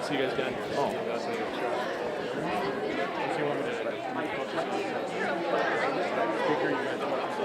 see you guys down here. Oh. That's a good show. If you want me to focus on speaker, you guys want to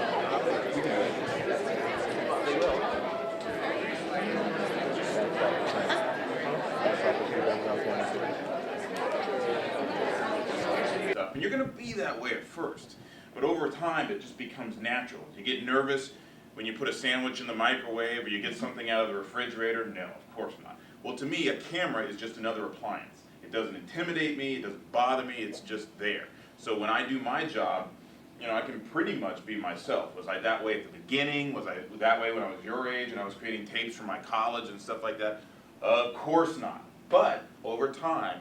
And you're going to be that way at first, but over time it just becomes natural. You get nervous when you put a sandwich in the microwave or you get something out of the refrigerator. No, of course not. Well, to me, a camera is just another appliance. It doesn't intimidate me, it doesn't bother me, it's just there. So when I do my job, you know, I can pretty much be myself. Was I that way at the beginning? Was I that way when I was your age and I was creating tapes for my college and stuff like that? Of course not. But over time,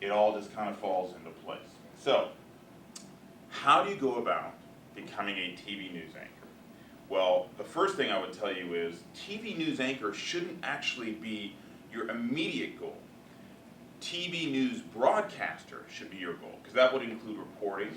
it all just kind of falls into place. So, how do you go about becoming a TV news anchor? Well, the first thing I would tell you is TV news anchor shouldn't actually be your immediate goal. TV news broadcaster should be your goal, because that would include reporting,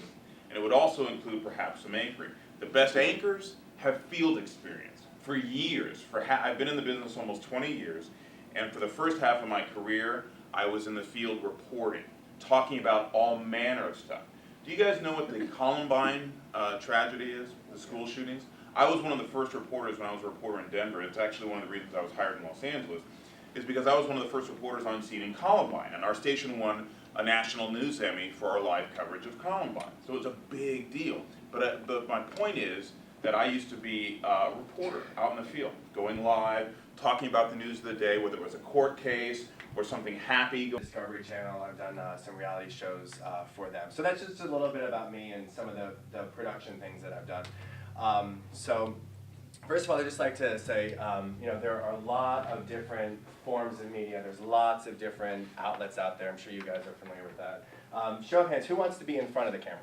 and it would also include perhaps some anchoring. The best anchors have field experience. For years, I've been in the business almost 20 years, and for the first half of my career, I was in the field reporting, talking about all manner of stuff. Do you guys know what the Columbine tragedy is, the school shootings? I was one of the first reporters when I was a reporter in Denver. It's actually one of the reasons I was hired in Los Angeles, is because I was one of the first reporters on scene in Columbine, and our station won a national news Emmy for our live coverage of Columbine. So it's a big deal. But my point is that I used to be a reporter out in the field, going live, talking about the news of the day, whether it was a court case or something happy. Discovery Channel, I've done some reality shows for them. So that's just a little bit about me and some of the production things that I've done. So first of all, I'd just like to say, you know, there are a lot of different forms of media. There's lots of different outlets out there. I'm sure you guys are familiar with that. Show of hands, who wants to be in front of the camera?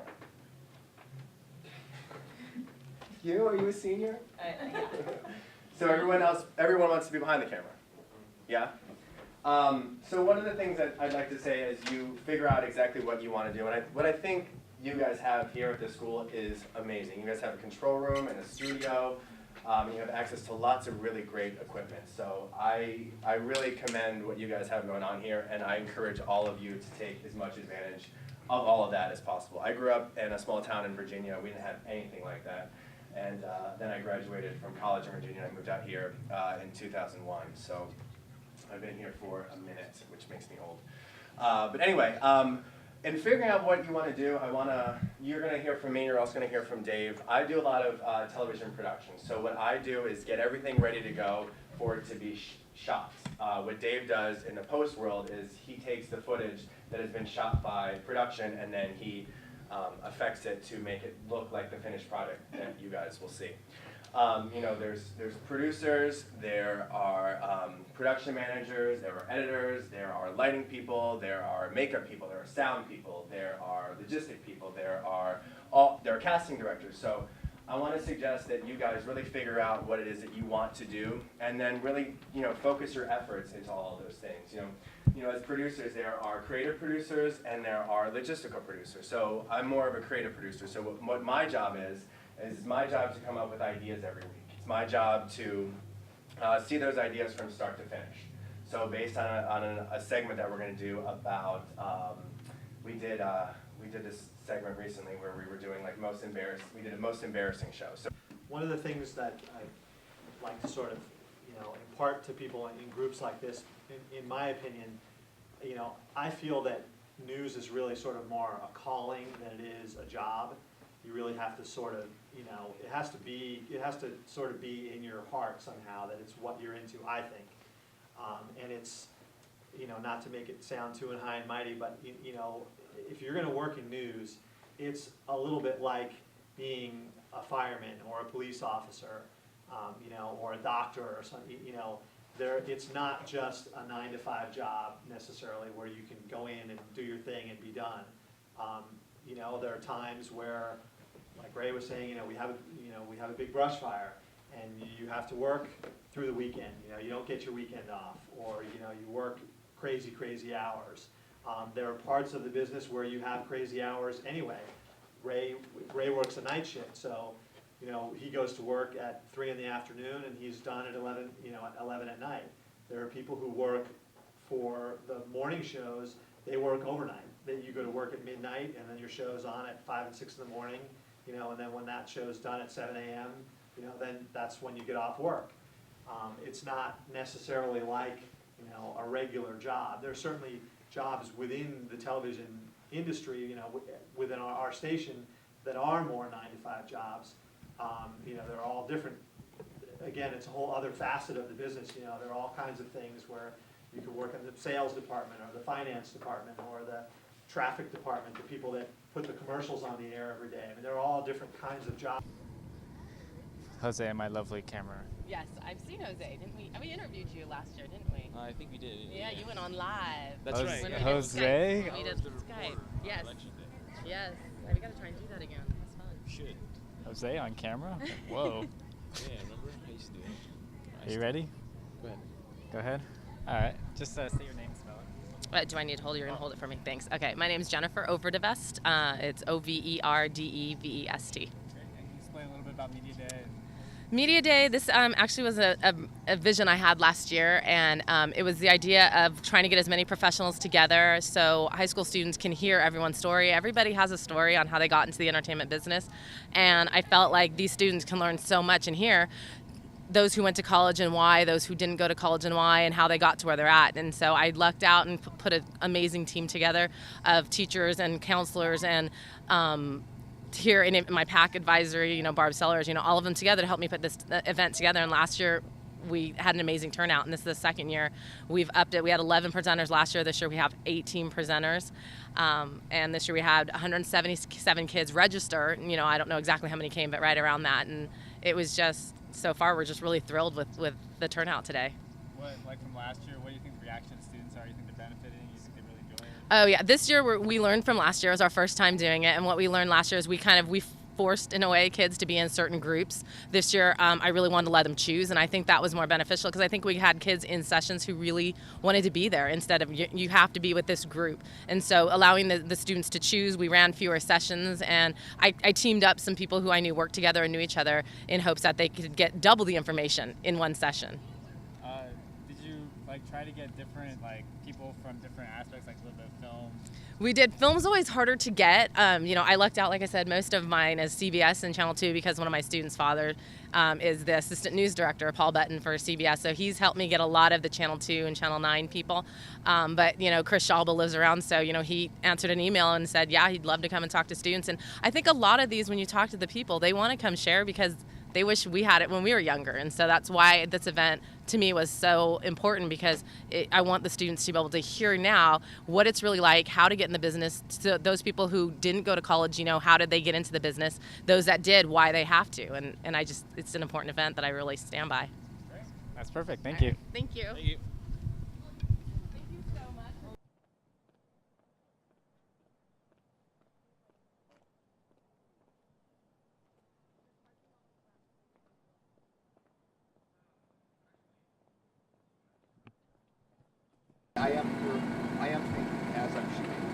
You? Are you a senior? Yeah. So everyone wants to be behind the camera? Yeah? So one of the things that I'd like to say is you figure out exactly what you want to do. And what I think you guys have here at this school is amazing. You guys have a control room and a studio. You have access to lots of really great equipment. So I really commend what you guys have going on here, and I encourage all of you to take as much advantage of all of that as possible. I grew up in a small town in Virginia. We didn't have anything like that. And then I graduated from college in Virginia, and I moved out here in 2001. So I've been here for a minute, which makes me old. But anyway, in figuring out what you want to do, you're going to hear from me, you're also going to hear from Dave. I do a lot of television production. So what I do is get everything ready to go for it to be shot. What Dave does in the post world is he takes the footage that has been shot by production and then he affects it to make it look like the finished product that you guys will see. You know, there's producers, there are production managers, there are editors, there are lighting people, there are makeup people, there are sound people, there are logistic people, there are casting directors. So I want to suggest that you guys really figure out what it is that you want to do, and then really, you know, focus your efforts into all of those things. You know, as producers, there are creative producers and there are logistical producers. So I'm more of a creative producer. So what my job is my job to come up with ideas every week. It's my job to see those ideas from start to finish. So based on a segment that we're going to do about, we did this segment recently where we were doing like we did a most embarrassing show. So one of the things that I like to sort of, you know, impart to people in groups like this, in my opinion, you know, I feel that news is really sort of more a calling than it is a job. You really have to sort of, you know, it has to sort of be in your heart somehow that it's what you're into, I think. And it's, you know, not to make it sound too high and mighty, but, you know, if you're going to work in news, it's a little bit like being a fireman or a police officer, you know, or a doctor or something, you know. It's not just a 9-to-5 job necessarily where you can go in and do your thing and be done. You know, there are times where, like Ray was saying, you know, we have a big brush fire, and you have to work through the weekend. You know, you don't get your weekend off, or you know, you work crazy hours. There are parts of the business where you have crazy hours anyway. Ray works a night shift, so you know, he goes to work at 3 in the afternoon and he's done at 11, you know, at 11 at night. There are people who work for the morning shows, they work overnight. That you go to work at midnight, and then your show's on at 5 and 6 in the morning, you know, and then when that show's done at 7 a.m., you know, then that's when you get off work. It's not necessarily like, you know, a regular job. There's certainly jobs within the television industry, you know, within our station that are more 9-to-5 jobs. You know, they're all different. Again, it's a whole other facet of the business. You know, there are all kinds of things where you could work in the sales department or the finance department or the traffic department, the people that put the commercials on the air every day. I mean, they're all different kinds of jobs. Jose and my lovely camera. Yes, I've seen Jose, didn't we? We interviewed you last year, didn't we? I think we did. Yeah, you went on live. That's right. When Yeah. we did Jose? Skype. We did That was the Skype. reporter Yes. election day. Yes. Yeah, we got to try and do that again. That's fun. We should. Jose on camera? Whoa. Yeah, remember? I used to do that. Are you ready? Go ahead. Go ahead. All right. Just say your name, spell it. Do I need to hold it? You're going to hold it for me. Thanks. Okay, my name's Jennifer Overdevest. It's Overdevest. Okay. And can you explain a little bit about Media Day? Media Day, this actually was a vision I had last year, and it was the idea of trying to get as many professionals together so high school students can hear everyone's story. Everybody has a story on how they got into the entertainment business, and I felt like these students can learn so much in here. Those who went to college and why, those who didn't go to college and why, and how they got to where they're at. And so I lucked out and put an amazing team together of teachers and counselors and here in my PAC advisory, you know, Barb Sellers, you know, all of them together to help me put this event together. And last year we had an amazing turnout, and this is the second year we've upped it. We had 11 presenters last year. This year we have 18 presenters. And this year we had 177 kids register. You know, I don't know exactly how many came, but right around that. And it was just, so far we're just really thrilled with the turnout today. What, like from last year, what do you think the reaction of students are? You think they're benefiting? You think they really enjoy it? Oh yeah, this year we learned from last year. It was our first time doing it, and what we learned last year is we forced in a way kids to be in certain groups. This year I really wanted to let them choose, and I think that was more beneficial because I think we had kids in sessions who really wanted to be there instead of you have to be with this group. And so allowing the students to choose, we ran fewer sessions, and I teamed up some people who I knew worked together and knew each other in hopes that they could get double the information in one session. Did you try to get different people from different aspects, like a little bit of film? We did. Film's always harder to get. You know, I lucked out, like I said, most of mine is CBS and Channel 2 because one of my students' father is the assistant news director, Paul Button, for CBS. So he's helped me get a lot of the Channel 2 and Channel 9 people. But, you know, Chris Shalba lives around, so, you know, he answered an email and said, yeah, he'd love to come and talk to students. And I think a lot of these, when you talk to the people, they want to come share because they wish we had it when we were younger. And so that's why this event to me was so important, because I want the students to be able to hear now what it's really like, how to get in the business. So those people who didn't go to college, you know, how did they get into the business? Those that did, why they have to. And I just, it's an important event that I really stand by. Great. That's perfect. Thank you. Thank you. Thank you. Thank you so much. I am thinking as I'm shooting.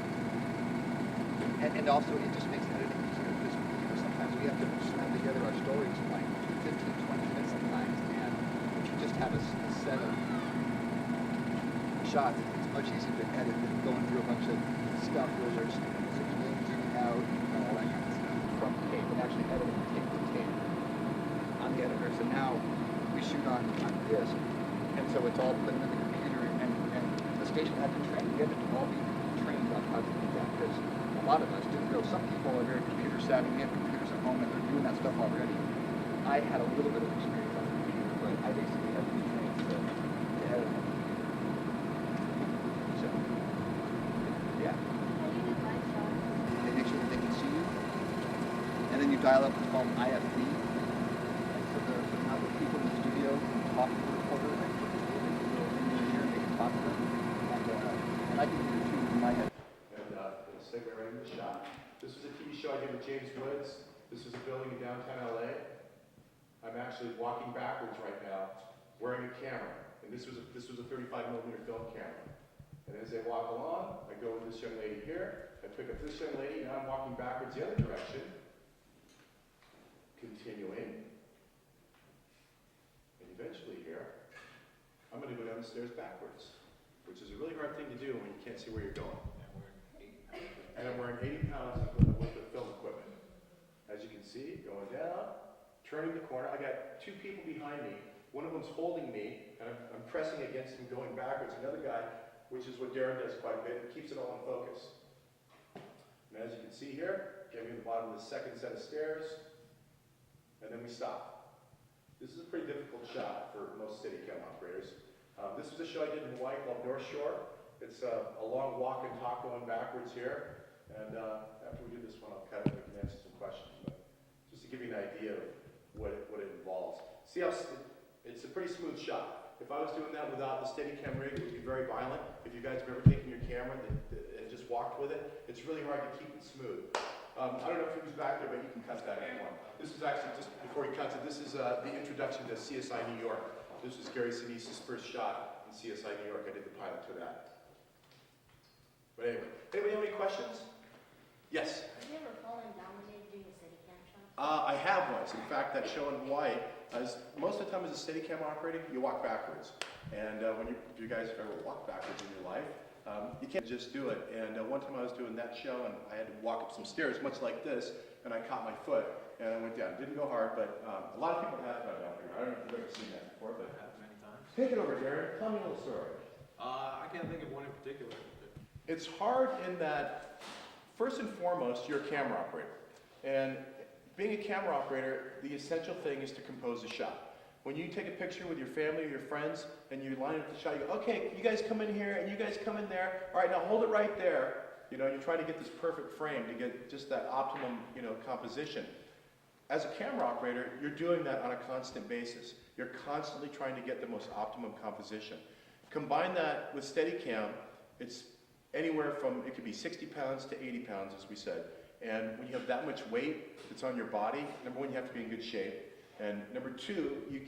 And also it just makes editing easier because sometimes we have to slam together our stories in like 15, 20 minutes sometimes, and if you just have a set of shots, it's much easier to edit than going through a bunch of stuff where there's zooming in, zooming out, and all that kind of stuff from tape, and actually editing tape to tape on the editor. So now we shoot on disc, and so it's all put in the computer, and the station had to train. We had to all be trained on how to do that, because a lot of us didn't know. Some people are very computer savvy. We have computers at home, and they're doing that stuff already. I had a little bit of experience on the computer, but I basically had to be trained to edit on the computer. So, yeah. They make sure that they can see you, and then you dial up the phone IFB. So now the people in the studio can talk to the reporter, and put the in the ear, and they can talk to them. And I can do it too in my head. And it'll segue right into the shot. This was a TV show I did with James Woods. This is a building in downtown LA. I'm actually walking backwards right now, wearing a camera. And this was a 35mm film camera. And as I walk along, I go with this young lady here. I pick up this young lady, now I'm walking backwards the other direction. Continuing. And eventually here, I'm going to go down the stairs backwards. which is a really hard thing to do when you can't see where you're going. And I'm wearing 80 pounds of with the film equipment. As you can see, going down, turning the corner. I got two people behind me. One of them's holding me, and I'm pressing against him going backwards. Another guy, which is what Darren does quite a bit, keeps it all in focus. And as you can see here, getting to the bottom of the second set of stairs, and then we stop. This is a pretty difficult shot for most Steadicam operators. This was a show I did in Hawaii called North Shore. It's a long walk and talk going backwards here. And after we do this one, I'll cut it and we can answer some questions. But just to give you an idea of what it involves. See how it's a pretty smooth shot. If I was doing that without the Steadicam rig, it would be very violent. If you guys have ever taken your camera and just walked with it, it's really hard to keep it smooth. I don't know if he was back there, but you can cut that if you want. This is actually, just before he cuts it, this is the introduction to CSI New York. This was Gary Sinise's first shot in CSI New York. I did the pilot to that. But anyway, anybody have any questions? Yes? Have you ever fallen down when you're doing a Steadicam shot? I have once. In fact, that show in Hawaii, most of the time as a Steadicam operator, you walk backwards. And if you guys have ever walked backwards in your life, you can't just do it. And one time I was doing that show, and I had to walk up some stairs, much like this, and I caught my foot, and I went down. It didn't go hard, but a lot of people have gone down here. I don't know if you've ever seen that before, but Many times. take it over, Darren. Tell me a little story. I can't think of one in particular. It's hard in that, first and foremost, you're a camera operator. And being a camera operator, the essential thing is to compose a shot. When you take a picture with your family or your friends and you line up the shot, you go, okay, you guys come in here and you guys come in there. All right, now hold it right there. You know, you're trying to get this perfect frame to get just that optimum, composition. As a camera operator, you're doing that on a constant basis. You're constantly trying to get the most optimum composition. Combine that with Steadicam, it's anywhere from, it could be 60 pounds to 80 pounds, as we said. And when you have that much weight that's on your body, number one, you have to be in good shape. And number two, you